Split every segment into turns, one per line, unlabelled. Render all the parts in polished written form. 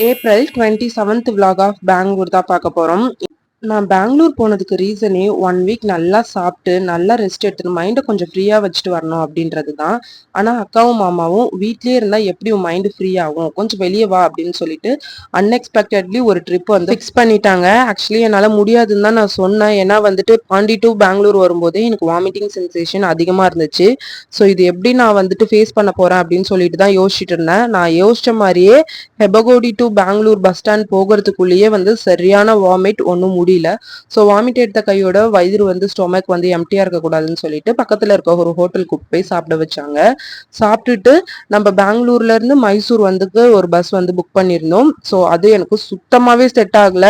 April 27th vlog of Bangalore தான் பார்க்க போறோம். நான் பெங்களூர் போனதுக்கு ரீசனே 1 வீக் நல்லா சாப்பிட்டு நல்லா ரெஸ்ட் எடுத்துட்டு மைண்டை கொஞ்சம் ஃப்ரீயா வச்சுட்டு வரணும் அப்படின்றது தான். ஆனா அக்காவும் மாமாவும் வீட்லயே இருந்தா எப்படி உன் மைண்டு ஃப்ரீ ஆகும், கொஞ்சம் வெளியே வா அப்படின்னு சொல்லிட்டு அன்எக்ஸ்பெக்டட்லி ஒரு ட்ரிப் வந்து ஃபிக்ஸ் பண்ணிட்டாங்க. ஆக்சுவலி என்னால முடியாதுன்னு தான் நான் சொன்னேன். ஏன்னா வந்துட்டு பாண்டி டு பெங்களூர் வரும்போதே எனக்கு வாமிட்டிங் சென்சேஷன் அதிகமா இருந்துச்சு. ஸோ இது எப்படி நான் வந்துட்டு ஃபேஸ் பண்ண போறேன் அப்படின்னு சொல்லிட்டு தான் யோசிச்சுட்டு இருந்தேன். நான் யோசிச்ச மாதிரியே ஹெபகோடி டு பெங்களூர் பஸ் ஸ்டாண்ட் போகிறதுக்குள்ளேயே வந்து சரியான வாமிட், ஒன்றும் முடியல. ஸோ வாமிட் எடுத்த கையோட வயிறு வந்து ஸ்டொமக் வந்து எம்டியா இருக்கக்கூடாதுன்னு சொல்லிட்டு பக்கத்துல இருக்க ஒரு ஹோட்டலுக்கு போய் சாப்பிட வச்சாங்க. சாப்பிட்டுட்டு நம்ம பெங்களூர்ல இருந்து மைசூர் வந்துக்கு ஒரு பஸ் வந்து புக் பண்ணியிருந்தோம். ஸோ அது எனக்கு சுத்தமாவே செட் ஆகல.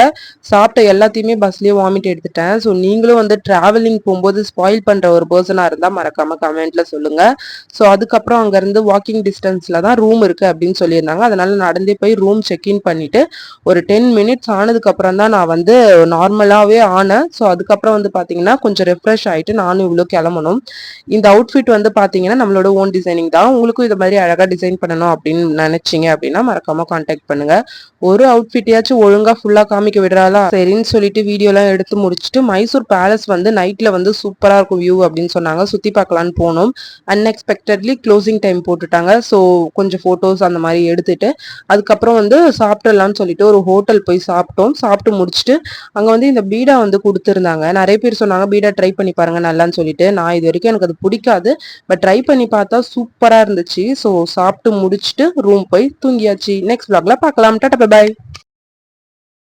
சாப்பிட்ட எல்லாத்தையுமே பஸ்லயே வாமிட் எடுத்துட்டேன். ஸோ நீங்களும் வந்து டிராவலிங் போகும்போது ஸ்பாயில் பண்ற ஒரு பர்சனா இருந்தா மறக்காம கமெண்ட்ல சொல்லுங்க. ஸோ அதுக்கப்புறம் அங்க இருந்து வாக்கிங் டிஸ்டன்ஸ்ல தான் ரூம் இருக்கு அப்படின்னு சொல்லியிருந்தாங்க. அதனால நடந்தே போய் ரூம் செக்இன் பண்ணிட்டு ஒரு 10 மினிட்ஸ் ஆனதுக்கு அப்புறம் தான் நான் வந்து நார்மலாவே ஆனேன். ஸோ அதுக்கப்புறம் வந்து பாத்தீங்கன்னா கொஞ்சம் ரெஃப்ரெஷ் ஆயிட்டு நானும் இவ்வளோ கிளம்பணும். இந்த அவுட்ஃபிட் வந்து பாத்தீங்கன்னா நம்மளோட ஓன் டிசைனிங் தான். உங்களுக்கும் இது மாதிரி அழகா டிசைன் பண்ணணும் அப்படின்னு நினைச்சீங்க அப்படின்னா மறக்காம கான்டாக்ட் பண்ணுங்க. ஒரு அவுட்ஃபிட்யாச்சும் ஒழுங்கா ஃபுல்லா காமிக்க விடுறாளா சரின்னு சொல்லிட்டு வீடியோலாம் எடுத்து முடிச்சுட்டு மைசூர் பேலஸ் வந்து நைட்ல வந்து சூப்பரா இருக்கும் வியூ அப்படின்னு சொன்னாங்க. சுத்தி பார்க்கலான்னு போனோம். அன்எக்ஸ்பெக்டட்லி க்ளோசிங் டைம் போட்டுட்டாங்க. ஸோ கொஞ்சம் போட்டோஸ் அந்த மாதிரி எடுத்துட்டு அதுக்கப்புறம் வந்து சாப்பிடலாம்னு சொல்லிட்டு ஒரு ஹோட்டல் போய் சாப்பிட்டோம். சாப்பிட்டு முடிச்சுட்டு அங்க வந்து இந்த பீடா வந்து கொடுத்துருந்தாங்க. நிறைய பேர் சொன்னாங்க பீடா ட்ரை பண்ணி பாருங்க நல்லான்னு சொல்லிட்டு. நான் இது வரைக்கும் எனக்கு அது பிடிக்காது, பட் ட்ரை பண்ணி பார்த்தா சூப்பரா இருந்துச்சு. ஸோ சாப்பிட்டு முடிச்சுட்டு ரூம் போய் தூங்கியாச்சு. நெக்ஸ்ட் vlogல பார்க்கலாம். Tata bye bye.